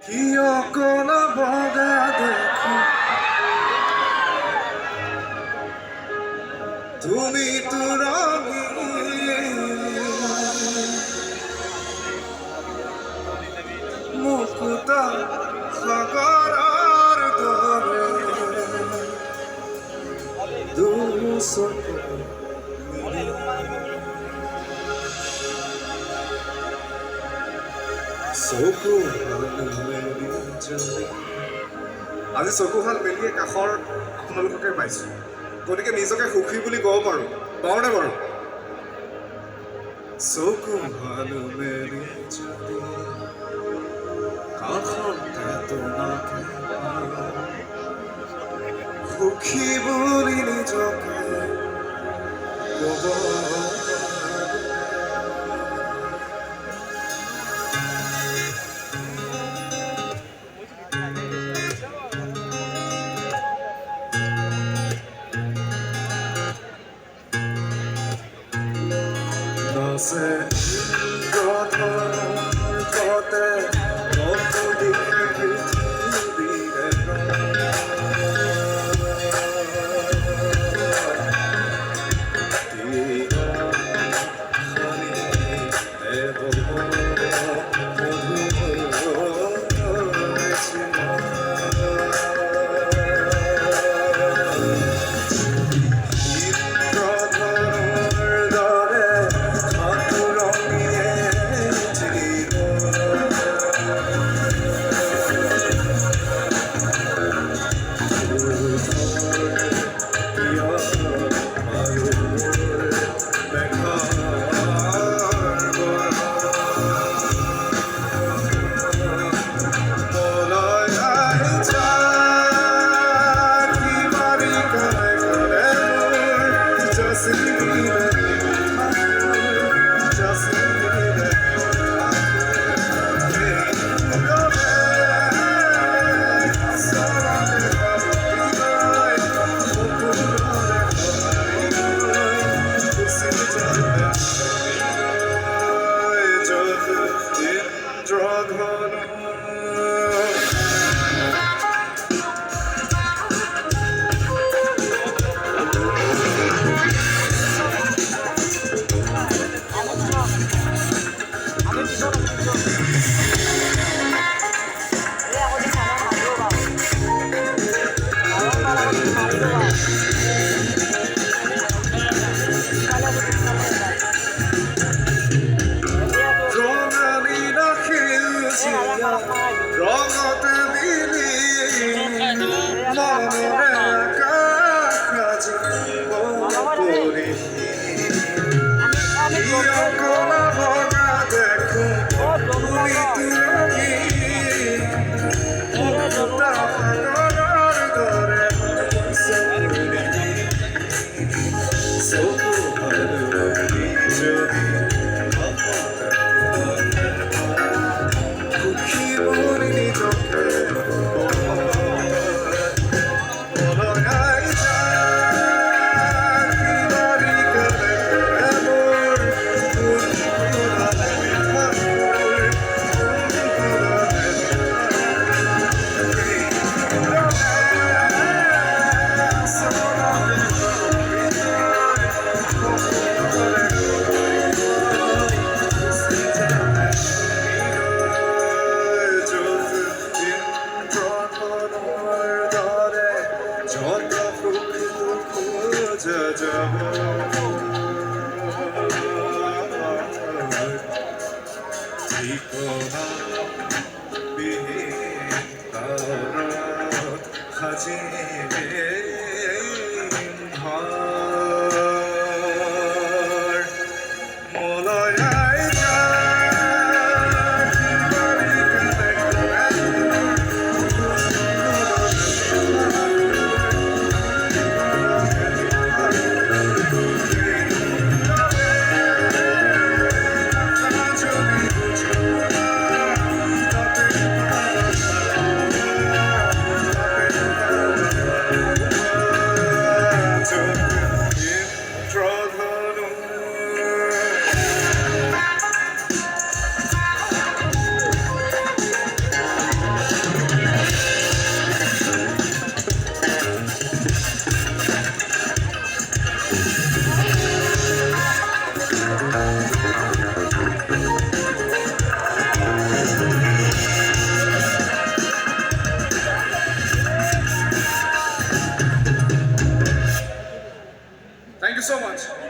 কিয়কোনা বগা দেখি তুমি তো রঙিন মুক্তা সাগরার দরে দুসকে আজি চকুহাল মেলিয়ে কাষৰ আপোনালোককে পাইছোঁ গতিকে নিজকে সুখী বুলি ক'ব পাৰোঁ পাওঁনে বাৰু চকুহাল মেলি যদি কাষতে তোমাকে সুখী বুলি নিজকে ক'ব Se গঠনৰ পথে নতুন পৃথিৱীৰে ৰঙতে মিলি মনৰে আকাশ কৰি কিয়কোনা বগা দেখো তুমি তো ৰঙিন মুক্তা সাগৰৰ দৰে চকুহাল মেলি যদি ঠিকনা বিহীন তাৰত সাজিম ঘৰ মলৈ ছ' মাছ